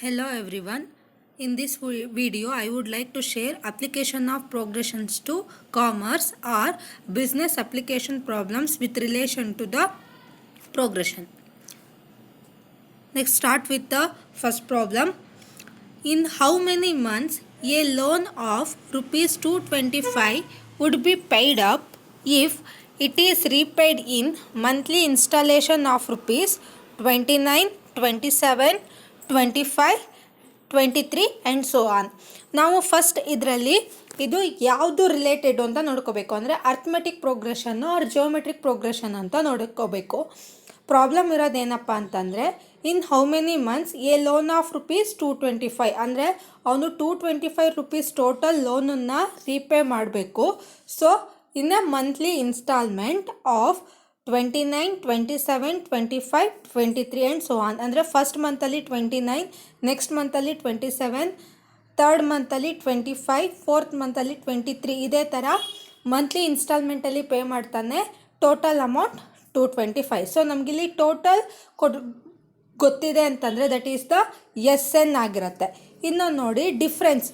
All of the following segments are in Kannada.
Hello everyone. In this video I would like to share application of progressions to commerce or business application problems with relation to the progression. Let's start with the first problem. In how many months a loan of rupees 225 would be paid up if it is repaid in monthly installation of rupees 29, 27, 25, 23 and so on. ನಾವು ಫಸ್ಟ್ ಇದರಲ್ಲಿ ಇದು ಯಾವುದು ರಿಲೇಟೆಡ್ ಅಂತ ನೋಡ್ಕೋಬೇಕು, ಅಂದರೆ ಅರ್ಥಮೆಟಿಕ್ ಪ್ರೋಗ್ರೆಷನ್ನು ಆರ್ ಜಿಯೋಮೆಟ್ರಿಕ್ ಪ್ರೋಗ್ರೆಷನ್ ಅಂತ ನೋಡ್ಕೋಬೇಕು. ಪ್ರಾಬ್ಲಮ್ ಇರೋದೇನಪ್ಪ ಅಂತಂದರೆ, in how many months A loan of rupees 225, ಅಂದರೆ ಅವನು 225 ರುಪೀಸ್ ಟೋಟಲ್ ಲೋನನ್ನು ರೀಪೇ ಮಾಡಬೇಕು. So in a monthly instalment of 29, 27, 25, 23 and so on. ಅಂದರೆ ಫಸ್ಟ್ ಮಂತಲ್ಲಿ 29, ನೆಕ್ಸ್ಟ್ ಮಂತಲ್ಲಿ 27, ಥರ್ಡ್ ಮಂತಲ್ಲಿ 25, ಫೋರ್ತ್ ಮಂತಲ್ಲಿ 23, ಇದೇ ಥರ ಮಂತ್ಲಿ ಇನ್ಸ್ಟಾಲ್ಮೆಂಟಲ್ಲಿ ಪೇ ಮಾಡ್ತಾನೆ. Total amount 225. ಸೊ ನಮಗಿಲ್ಲಿ ಟೋಟಲ್ ಗೊತ್ತಿದೆ ಅಂತಂದರೆ that is the S N ಆಗಿರುತ್ತೆ. ಇನ್ನು ನೋಡಿ ಡಿಫ್ರೆನ್ಸ್,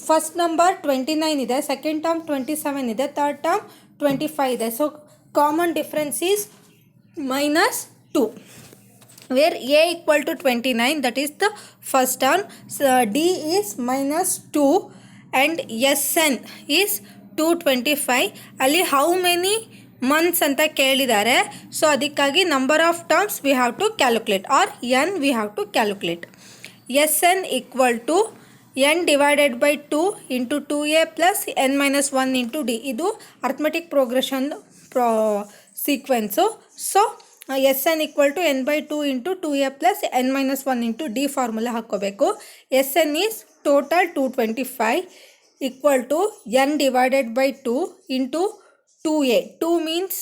ಫಸ್ಟ್ ನಂಬರ್ 29 ಇದೆ, ಸೆಕೆಂಡ್ ಟರ್ಮ್ 27 ಇದೆ, ಥರ್ಡ್ ಟರ್ಮ್ 25 ಇದೆ. So common difference is -2, where a equal to 29, that is the first term, so d is -2 and sn is 225. ಅಲ್ಲಿ how many months ಅಂತ ಕೇಳಿದ್ದಾರೆ. ಸೊ ಅದಕ್ಕಾಗಿ number of terms we have to calculate, or n we have to calculate. sn equal to n divided by 2 into 2a plus n minus 1 into d. ಇದು arithmetic progression sequence. So s n equal to n by 2 into 2a plus n minus 1 into d formula ಹಾಕ್ಕೋಬೇಕು. S n is total 225 equal to n divided by 2 into 2a. 2 means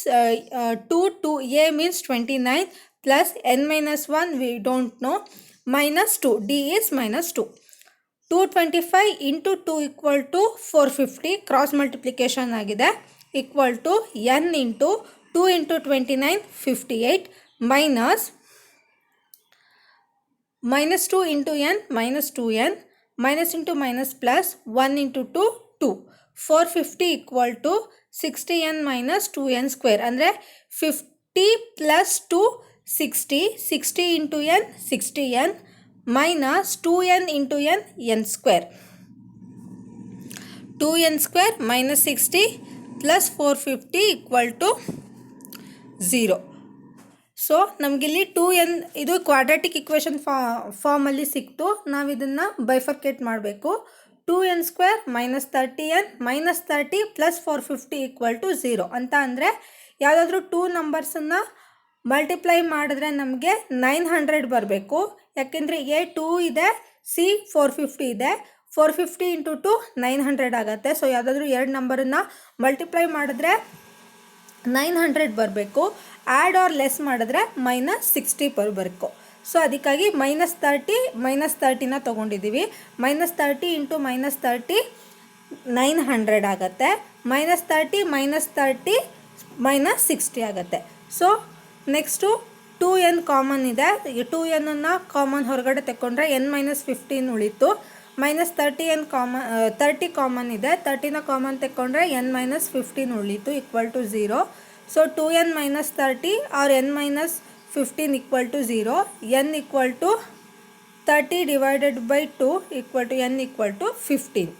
2a means 29 plus n minus 1 we don't know, minus 2, d is minus 2. 225 into 2 equal to 450, cross multiplication ಆಗಿದೆ, equal to n into 2 into 29 58 minus 2 into n minus 2n, minus into minus plus 1 into 2 2. 450 equal to 60n minus 2n square, ಅಂದರೆ 50 plus 2 60, 60 into n 60n minus 2n into n n square, 2n square minus 60 plus 450 equal to 0. So ನಮಗಿಲ್ಲಿ 2n ಇದು ಕ್ವಾಡ್ರಾಟಿಕ್ ಇಕ್ವೇಷನ್ ಫಾರ್ಮಲ್ಲಿ ಸಿಕ್ತು. ನಾವು ಇದನ್ನು ಬೈಫರ್ಕೇಟ್ ಮಾಡಬೇಕು. 2n square minus 30n minus 30 plus 450 equal to 0 ಅಂತ. ಅಂದರೆ ಯಾವುದಾದ್ರೂ 2 ನಂಬರ್ಸನ್ನು ಮಲ್ಟಿಪ್ಲೈ ಮಾಡಿದ್ರೆ ನಮಗೆ 900 ಬರಬೇಕು. ಯಾಕೆಂದರೆ ಎ 2 ಇದೆ, ಸಿ 450 ಇದೆ. 450 ಇಂಟು 2 900 ಆಗುತ್ತೆ. ಸೊ ಯಾವುದಾದ್ರೂ 2 ನಂಬರನ್ನು ಮಲ್ಟಿಪ್ಲೈ ಮಾಡಿದ್ರೆ 900 ಬರಬೇಕು. ಆ್ಯಡ್ ಆರ್ ಲೆಸ್ ಮಾಡಿದ್ರೆ ಮೈನಸ್ 60 ಬರಬೇಕು. ಸೊ ಅದಕ್ಕಾಗಿ ಮೈನಸ್ 30ನ ತೊಗೊಂಡಿದ್ದೀವಿ. ಮೈನಸ್ 30 ಇಂಟು ಮೈನಸ್ 30 900 ಆಗುತ್ತೆ. ಮೈನಸ್ 30 ಮೈನಸ್ 30 ಮೈನಸ್ 60 ಆಗುತ್ತೆ. ಸೊ ನೆಕ್ಸ್ಟು 2n ಕಾಮನ್ ಇದೆ. 2nನ್ನು ಕಾಮನ್ ಹೊರಗಡೆ ತೆಕ್ಕೊಂಡ್ರೆ n ಮೈನಸ್ 15 ಉಳಿತು. ಮೈನಸ್ 30 ಕಾಮನ್ ಇದೆ, 30ನ ಕಾಮನ್ ತೆಕ್ಕೊಂಡ್ರೆ n ಮೈನಸ್ 15 ಉಳಿತು, equal to 0. So 2n minus 30 or n minus 15 equal to 0. n equal to 30 divided by 2 equal to n equal to 15.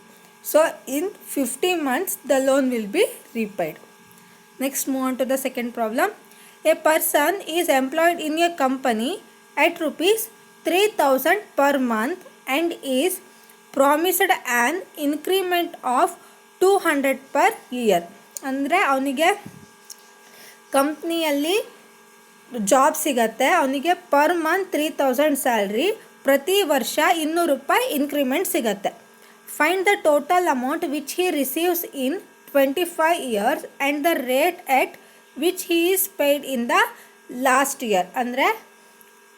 So in 50 months the loan will be repaid. Next, move on to the second problem. A person is employed in a company at rupees 3000 per month and is promised an increment of 200 per year. ಅಂದರೆ ಅವನಿಗೆ ಕಂಪ್ನಿಯಲ್ಲಿ ಜಾಬ್ ಸಿಗತ್ತೆ, ಅವನಿಗೆ ಪರ್ ಮಂತ್ 3000 ಸ್ಯಾಲ್ರಿ, ಪ್ರತಿ ವರ್ಷ 200 ರೂಪಾಯಿ ಇನ್ಕ್ರಿಮೆಂಟ್ ಸಿಗತ್ತೆ. Find the total amount which he receives in 25 years and the rate at which he is paid in the last year. ಅಂದರೆ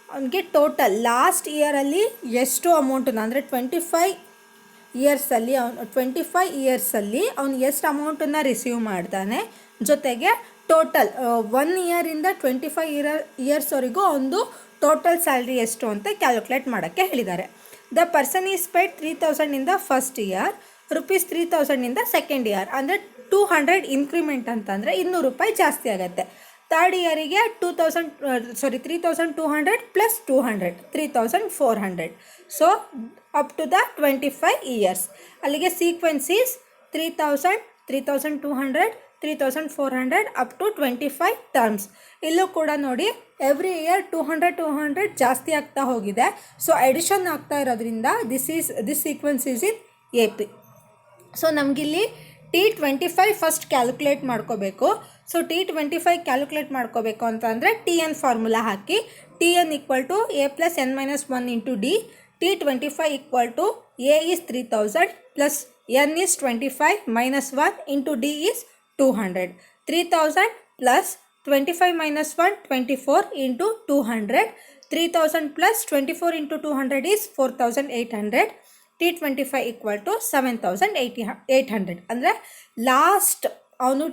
ಅವನಿಗೆ ಟೋಟಲ್ ಲಾಸ್ಟ್ ಇಯರಲ್ಲಿ ಎಷ್ಟು ಅಮೌಂಟನ್ನು, ಅಂದರೆ 25 ಇಯರ್ಸಲ್ಲಿ ಅವನು ಎಷ್ಟು ಅಮೌಂಟನ್ನು ರಿಸೀವ್ ಮಾಡ್ತಾನೆ, ಜೊತೆಗೆ ಟೋಟಲ್ 1 ಇಯರಿಂದ 25 ಇಯರ್ಸ್ವರೆಗೂ ಒಂದು ಟೋಟಲ್ ಸ್ಯಾಲ್ರಿ ಎಷ್ಟು ಅಂತ ಕ್ಯಾಲ್ಕುಲೇಟ್ ಮಾಡೋಕ್ಕೆ ಹೇಳಿದ್ದಾರೆ. The person is paid 3000 in the first year, ₹3000 in the second year. ಅಂದರೆ 200 ಇನ್ಕ್ರಿಮೆಂಟ್ ಅಂತಂದರೆ ₹200 ಜಾಸ್ತಿ ಆಗುತ್ತೆ. ಥರ್ಡ್ ಇಯರಿಗೆ 3200 plus 200 3400. So up to the 25 years. ಅಲ್ಲಿಗೆ sequence is 3000, 3200, 3400 up to 25 terms. ಇಲ್ಲೂ ಕೂಡ ನೋಡಿ ಎವ್ರಿ ಇಯರ್ 200 ಜಾಸ್ತಿ ಆಗ್ತಾ ಹೋಗಿದೆ. ಸೊ ಎಡಿಷನ್ ಆಗ್ತಾ ಇರೋದ್ರಿಂದ this sequence is in AP. So ನಮಗಿಲ್ಲಿ T25 ಫಸ್ಟ್ ಕ್ಯಾಲ್ಕುಲೇಟ್ ಮಾಡ್ಕೋಬೇಕು. ಸೊ T25 ಕ್ಯಾಲ್ಕುಲೇಟ್ ಮಾಡ್ಕೋಬೇಕು ಅಂತ ಅಂದರೆ TN formula hockey, TN = A + n-1 into D. T25 = A is 3000 plus N is 25 minus 1 into D is 200. 3000 plus 25 minus 1 24 into 200. 3000 plus 24 into 200 is 4800. T25 = 7800. ಅಂದರೆ ಲಾಸ್ಟ್ ಅವನು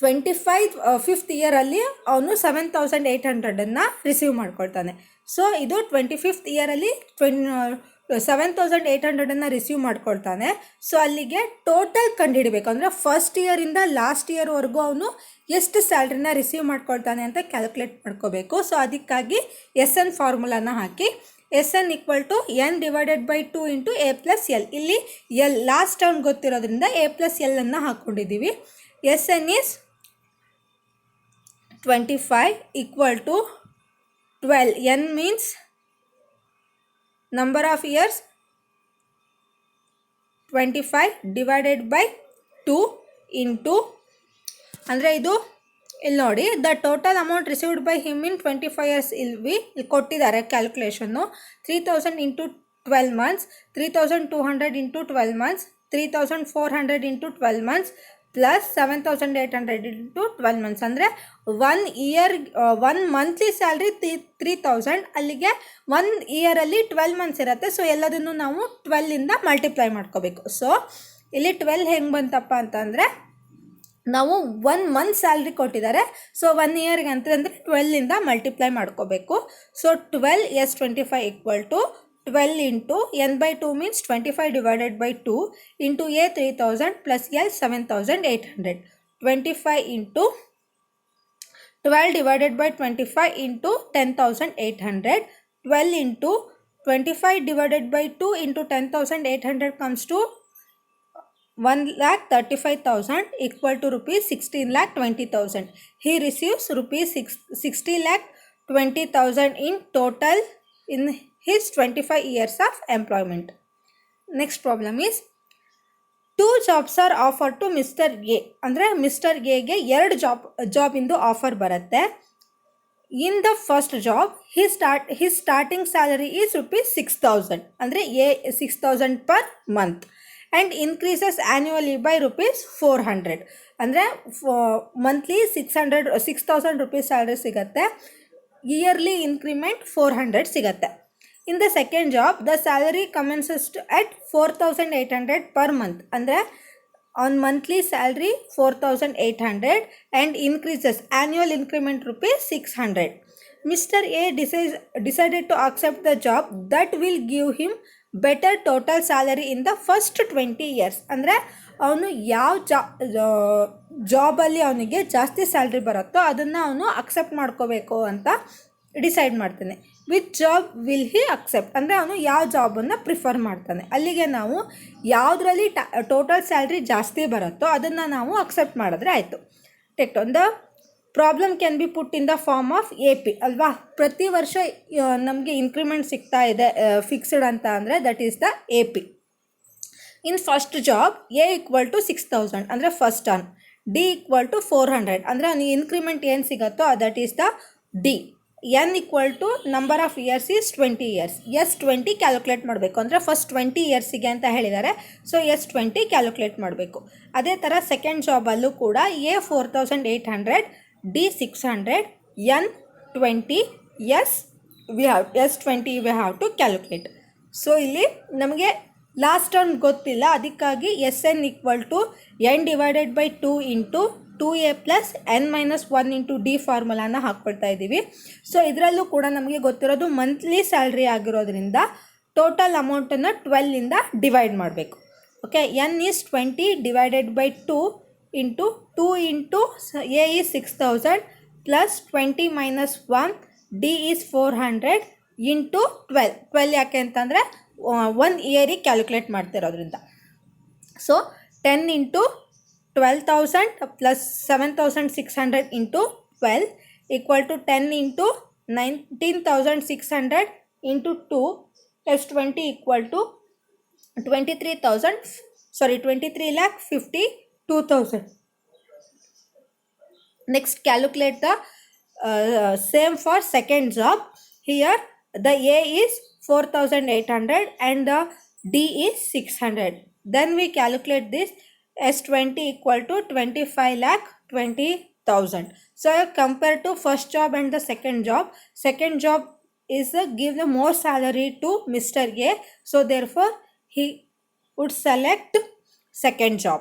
5th ಇಯರಲ್ಲಿ ಅವನು 7800 ರಿಸೀವ್ ಮಾಡ್ಕೊಳ್ತಾನೆ. ಸೊ ಇದು 25th ಇಯರಲ್ಲಿ 7800 ರಿಸೀವ್ ಮಾಡ್ಕೊಳ್ತಾನೆ. ಸೊ ಅಲ್ಲಿಗೆ ಟೋಟಲ್ ಕಂಡುಹಿಡಬೇಕು. ಅಂದರೆ ಫಸ್ಟ್ ಇಯರಿಂದ ಲಾಸ್ಟ್ ಇಯರ್ವರೆಗೂ ಅವನು ಎಷ್ಟು ಸ್ಯಾಲ್ರಿನ ರಿಸೀವ್ ಮಾಡ್ಕೊಳ್ತಾನೆ ಅಂತ ಕ್ಯಾಲ್ಕುಲೇಟ್ ಮಾಡ್ಕೋಬೇಕು. ಸೊ ಅದಕ್ಕಾಗಿ SN ಫಾರ್ಮುಲಾನ ಹಾಕಿ, SN = N divided by 2 into A plus L. ಇಲ್ಲಿ L ಲಾಸ್ಟ್ ಟರ್ಮ್ ಗೊತ್ತಿರೋದ್ರಿಂದ A ಪ್ಲಸ್ L ಹಾಕ್ಕೊಂಡಿದ್ದೀವಿ. SN is 25 = 12. N means number of years, 25 divided by 2 into, ಅಂದರೆ ಇದು ಇಲ್ಲಿ ನೋಡಿ, the total amount received by him in 25 years. ಇಲ್ಲಿ ಕೊಟ್ಟಿದ್ದಾರೆ calculation. 3000 into 12 months, 3200 into 12 months, 3400 into 12 months plus 7800 into 12 months. ಅಂದರೆ 1 ಇಯರ್ 1 ಮಂತ್ಲಿ ಸ್ಯಾಲ್ರಿ 3000. ಅಲ್ಲಿಗೆ 1 ಇಯರಲ್ಲಿ 12 ಮಂತ್ಸ್ ಇರುತ್ತೆ. ಸೊ ಎಲ್ಲದನ್ನು ನಾವು 12ಇಂದ ಮಲ್ಟಿಪ್ಲೈ ಮಾಡ್ಕೋಬೇಕು. ಸೊ ಇಲ್ಲಿ 12 ಹೆಂಗೆ ಬಂತಪ್ಪ ಅಂತಂದರೆ, ನಾವು 1 ಮಂತ್ ಸ್ಯಾಲ್ರಿ ಕೊಟ್ಟಿದ್ದಾರೆ. ಸೊ 1 ಇಯರ್ಗೆ ಅಂತಂದರೆ 12ಇಂದ ಮಲ್ಟಿಪ್ಲೈ ಮಾಡ್ಕೋಬೇಕು. So 12 S25 = 12 into N/2 means 25 divided by 2 into A 3000 plus L 7800. 25 into 12 divided by 25 into 10800. 12 into 25 divided by 2 into 10800 comes to 1,35,000 equal to rupees 16,20,000. He receives rupees 60,20,000 in total in his 25 years of employment. Next problem is, 2 jobs are offered to Mr. A. ಅಂದರೆ ಮಿಸ್ಟರ್ ಎಗೆ 2 ಜಾಬಿಂದು ಆಫರ್ ಬರುತ್ತೆ. ಇನ್ the first job his starting salary is ₹6,000. ಅಂದರೆ A 6,000 per month and increases annually by ₹400. ಅಂದರೆ ಮಂತ್ಲಿ 6,000 ರೂಪೀಸ್ ಸ್ಯಾಲ್ರಿ ಸಿಗುತ್ತೆ. ಇಯರ್ಲಿ ಇನ್ಕ್ರಿಮೆಂಟ್ 400 ಸಿಗುತ್ತೆ. In the second job, the salary commences at 4,800 per month. ಅಂದರೆ on monthly salary 4,800 and increases annual increment ₹600. Mr. A decided to accept the job that will give him better total salary in the first 20 years. ಅಂದರೆ ಅವನು ಯಾವ ಜಾಬಲ್ಲಿ ಅವನಿಗೆ ಜಾಸ್ತಿ ಸ್ಯಾಲ್ರಿ ಬರುತ್ತೋ ಅದನ್ನು ಅವನು ಅಕ್ಸೆಪ್ಟ್ ಮಾಡ್ಕೋಬೇಕು ಅಂತ ಡಿಸೈಡ್ ಮಾಡ್ತಾನೆ. Which job will he accept, ಅಂದರೆ ಅವನು ಯಾವ ಜಾಬನ್ನು ಪ್ರಿಫರ್ ಮಾಡ್ತಾನೆ. ಅಲ್ಲಿಗೆ ನಾವು ಯಾವುದರಲ್ಲಿ ಟೋಟಲ್ ಸ್ಯಾಲ್ರಿ ಜಾಸ್ತಿ ಬರುತ್ತೋ ಅದನ್ನು ನಾವು ಅಕ್ಸೆಪ್ಟ್ ಮಾಡಿದ್ರೆ ಆಯಿತು. Text on the problem can be put in the form of AP ಅಲ್ವಾ. ಪ್ರತಿ ವರ್ಷ ನಮಗೆ ಇನ್ಕ್ರಿಮೆಂಟ್ ಸಿಗ್ತಾ ಇದೆ ಫಿಕ್ಸ್ಡ್ ಅಂತ ಅಂದರೆ that is the AP. In first job A = 6,000 ಅಂದರೆ ಫಸ್ಟ್ ಟರ್ನ್. D = 400 ಅಂದರೆ ಅವನಿಗೆ ಇನ್ಕ್ರಿಮೆಂಟ್ ಏನು ಸಿಗುತ್ತೋ that is the D. N = number of years is 20 years. S20 calculate ಮಾಡಬೇಕು. ಅಂದರೆ ಫಸ್ಟ್ 20 ಇಯರ್ಸಿಗೆ ಅಂತ ಹೇಳಿದ್ದಾರೆ. ಸೊ S20 ಕ್ಯಾಲ್ಕುಲೇಟ್ ಮಾಡಬೇಕು. ಅದೇ ಥರ ಸೆಕೆಂಡ್ ಜಾಬಲ್ಲೂ ಕೂಡ A 4,800, D 600, N 20, S20 we have to calculate. So ಇಲ್ಲಿ ನಮಗೆ ಲಾಸ್ಟ್ ಟರ್ಮ್ ಗೊತ್ತಿಲ್ಲ, ಅದಕ್ಕಾಗಿ SN = N divided by 2 into 2a plus n-1 into d ಫಾರ್ಮುಲಾನ ಹಾಕ್ಕೊಳ್ತಾ ಇದ್ದೀವಿ. ಸೊ ಇದರಲ್ಲೂ ಕೂಡ ನಮಗೆ ಗೊತ್ತಿರೋದು ಮಂತ್ಲಿ ಸ್ಯಾಲ್ರಿ ಆಗಿರೋದ್ರಿಂದ ಟೋಟಲ್ ಅಮೌಂಟನ್ನು 12ಇಂದ ಡಿವೈಡ್ ಮಾಡಬೇಕು. Okay, n is 20 divided by 2 into 2 into a is 6000 plus 20 minus 1 d is 400 into 12 ಯಾಕೆ ಅಂತಂದರೆ 1 ಇಯರಿಗೆ ಕ್ಯಾಲ್ಕುಲೇಟ್ ಮಾಡ್ತಿರೋದ್ರಿಂದ. So 10 into 12,000 plus 7,600 into 12 equal to 10 into 19,600 into 2 plus 20 equal to 23,52,000. Next, calculate the same for second job. Here the A is 4,800 and the D is 600. Then we calculate this as 20 equal to 25,20,000. So compared to first job and the second job is give the more salary to Mr. A. So therefore he would select second job.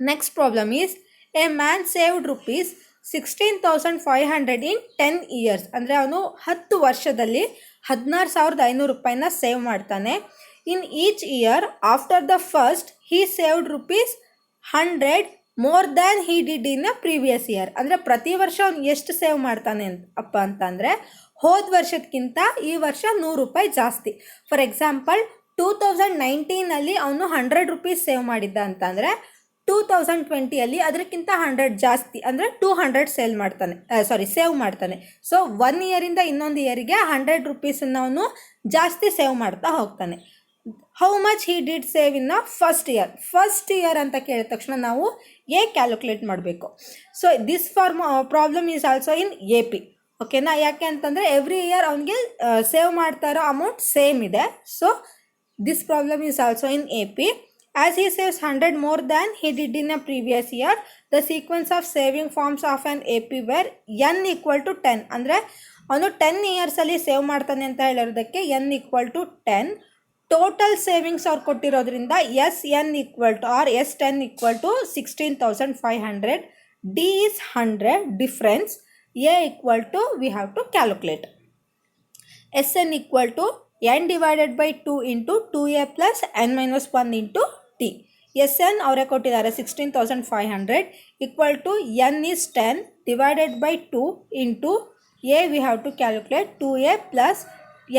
Next problem is a man saved rupees 16,500 in 10 years. ಅಂದರೆ ಅವನು 10 ವರ್ಷದಲ್ಲಿ 16,500 ರೂಪಾಯಿನ ಸೇವ್ ಮಾಡ್ತಾನೆ. In each year after the first he saved rupees 100 more than he did in a previous year. ಅಂದರೆ ಪ್ರತಿ ವರ್ಷ ಅವನು ಎಷ್ಟು ಸೇವ್ ಮಾಡ್ತಾನೆ ಅಂತಂದರೆ ಹೋದ ವರ್ಷಕ್ಕಿಂತ ಈ ವರ್ಷ 100 ರೂಪಾಯಿ ಜಾಸ್ತಿ. ಫಾರ್ ಎಕ್ಸಾಂಪಲ್ 2019 ಅವನು 100 ರೂಪೀಸ್ ಸೇವ್ ಮಾಡಿದ್ದ ಅಂತಂದರೆ 2020 ಅದಕ್ಕಿಂತ 100 ಜಾಸ್ತಿ ಅಂದರೆ 200 ಸೇವ್ ಮಾಡ್ತಾನೆ. ಸೊ 1 ಇಯರಿಂದ ಇನ್ನೊಂದು ಇಯರಿಗೆ 100 ರೂಪೀಸನ್ನು ಅವನು ಜಾಸ್ತಿ ಸೇವ್ ಮಾಡ್ತಾ ಹೋಗ್ತಾನೆ. How much he did save in first year ಅಂತ ಕೇಳಿದ ತಕ್ಷಣ ನಾವು ಕ್ಯಾಲ್ಕುಲೇಟ್ ಮಾಡಬೇಕು. So this problem is also in AP. ಓಕೆನಾ, ಯಾಕೆ ಅಂತಂದರೆ ಎವ್ರಿ ಇಯರ್ ಅವನಿಗೆ ಸೇವ್ ಮಾಡ್ತಾ ಇರೋ ಅಮೌಂಟ್ ಸೇಮ್ ಇದೆ. So this problem is also in AP. As he saves 100 more than he did in a previous year, the sequence of saving forms of an AP were n equal to 10. ಅಂದರೆ ಅವನು 10 ಇಯರ್ಸಲ್ಲಿ ಸೇವ್ ಮಾಡ್ತಾನೆ ಅಂತ ಹೇಳಿರೋದಕ್ಕೆ n equal to 10. Total savings ಅವ್ರು ಕೊಟ್ಟಿರೋದ್ರಿಂದ SN equal to or S10 equal to 16,500. D is 100 difference. A equal to we have to calculate. SN equal to n divided by 2 into 2a plus n-1 into t. SN ಅವರೇ ಕೊಟ್ಟಿದ್ದಾರೆ 16,500 equal to n is 10 divided by 2 into a we have to calculate 2a plus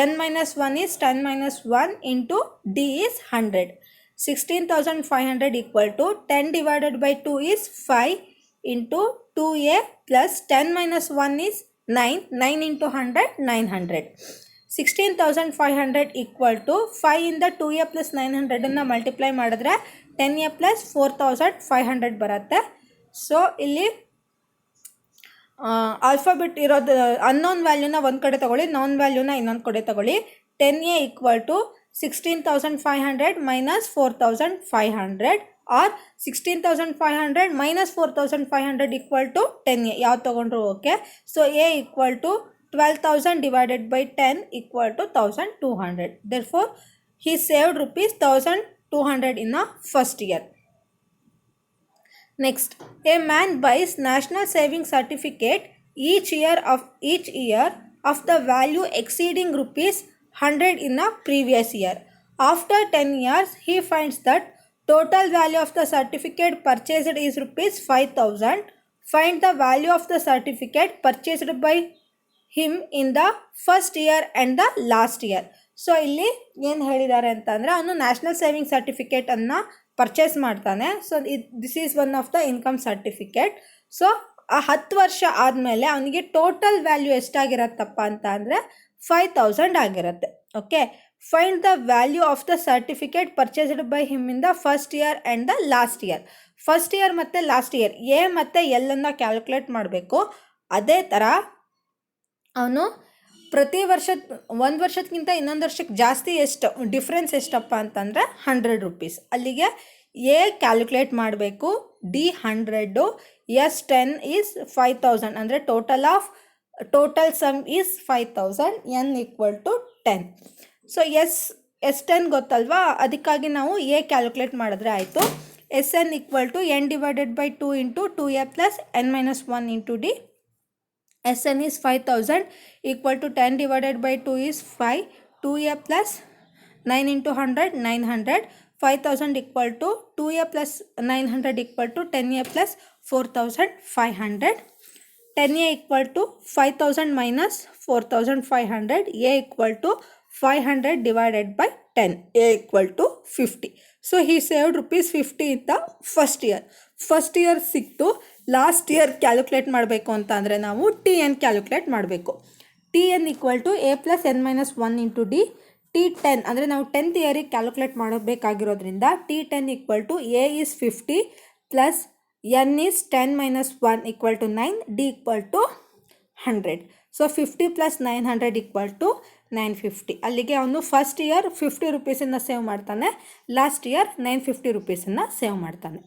n-1 is 10 minus 1 into d is 100. 16,500 equal to 10 divided by 2 is 5 into 2a plus 10 minus 1 is 9 into 100 900. 16,500 equal to 5 ಇಂದ 2a plus 900 ಮಲ್ಟಿಪ್ಲೈ ಮಾಡಿದ್ರೆ 10a plus 4,500 ಬರುತ್ತೆ. ಸೊ ಇಲ್ಲಿ ಆಲ್ಫಾಬೆಟ್ ಇರೋದು ಅನ್ನೋನ್ ವ್ಯಾಲ್ಯೂನ ಒಂದು ಕಡೆ ತಗೊಳ್ಳಿ, ನಾನ್ ವ್ಯಾಲ್ಯೂನ ಇನ್ನೊಂದು ಕಡೆ ತಗೊಳ್ಳಿ. 10a equal to 16,500 minus 4,500 or 16,500 minus 4,500 equal to 10a. ಯಾವ್ದು ತಗೊಂಡ್ರು okay. So a equal to 12,000 divided by 10 equal to 1,200. Therefore, he saved rupees 1,200 in the first year. Next, a man buys national saving certificate each year of the value exceeding rupees 100 in the previous year. After 10 years, he finds that total value of the certificate purchased is rupees 5,000. Find the value of the certificate purchased by him in the first year and the last year. So ಇಲ್ಲಿ ಏನು ಹೇಳಿದ್ದಾರೆ ಅಂತಂದರೆ ಅವನು ನ್ಯಾಷನಲ್ ಸೇವಿಂಗ್ ಸರ್ಟಿಫಿಕೇಟನ್ನು ಪರ್ಚೇಸ್ ಮಾಡ್ತಾನೆ. So this is one of the income certificate. So ಆ 10 ವರ್ಷ ಆದಮೇಲೆ ಅವನಿಗೆ ಟೋಟಲ್ ವ್ಯಾಲ್ಯೂ ಎಷ್ಟಾಗಿರತ್ತಪ್ಪ ಅಂತ ಅಂದರೆ 5,000 ಆಗಿರುತ್ತೆ. Okay, find the value of the certificate purchased by him in the first year and the last year. First year ಮತ್ತು ಲಾಸ್ಟ್ ಇಯರ್ ಎ ಮತ್ತು ಎಲ್ಲನ್ನು ಕ್ಯಾಲ್ಕುಲೇಟ್ ಮಾಡಬೇಕು. ಅದೇ ಥರ ಅವನು ಪ್ರತಿ ಒಂದು ವರ್ಷಕ್ಕಿಂತ ಇನ್ನೊಂದು ವರ್ಷಕ್ಕೆ ಜಾಸ್ತಿ ಎಷ್ಟು ಡಿಫ್ರೆನ್ಸ್ ಎಷ್ಟಪ್ಪ ಅಂತಂದರೆ 100 ರೂಪೀಸ್. ಅಲ್ಲಿಗೆ ಎ ಕ್ಯಾಲ್ಕುಲೇಟ್ ಮಾಡಬೇಕು, ಡಿ 100, S10 ಈಸ್ 5,000 ಅಂದರೆ total some is 5,000, n equal to 10. So S10 ಗೊತ್ತಲ್ವಾ, ಅದಕ್ಕಾಗಿ ನಾವು ಎ ಕ್ಯಾಲ್ಕುಲೇಟ್ ಮಾಡಿದ್ರೆ ಆಯಿತು. Sn equal to n divided by 2 into 2a plus n minus 1 into d. Sn is 5000 equal to 10 divided by 2 is 5. 2a plus 9 into 100, 900. 5000 equal to 2a plus 900 equal to 10a plus 4500. 10a equal to 5000 minus 4500. A equal to 500 divided by 10. A equal to 50. So he saved rupees 50 in the first year. First year ಸಿಕ್ತು. ಲಾಸ್ಟ್ ಇಯರ್ ಕ್ಯಾಲ್ಕುಲೇಟ್ ಮಾಡಬೇಕು ಅಂತ ಅಂದರೆ ನಾವು ಟಿ ಎನ್ ಕ್ಯಾಲ್ಕುಲೇಟ್ ಮಾಡಬೇಕು. T n equal to a plus n minus 1 into d. T10 ಅಂದರೆ ನಾವು 10th ಇಯರಿಗೆ ಕ್ಯಾಲ್ಕುಲೇಟ್ ಮಾಡಬೇಕಾಗಿರೋದ್ರಿಂದ T10 equal to a is 50 plus n is 10 minus 1 equal to 9, d equal to 100. So 50 plus 900 equal to 950. ಅಲ್ಲಿಗೆ ಅವನು ಫಸ್ಟ್ ಇಯರ್ 50 ರುಪೀಸನ್ನು ಸೇವ್ ಮಾಡ್ತಾನೆ, ಲಾಸ್ಟ್ ಇಯರ್ 950 ರುಪೀಸನ್ನು ಸೇವ್ ಮಾಡ್ತಾನೆ.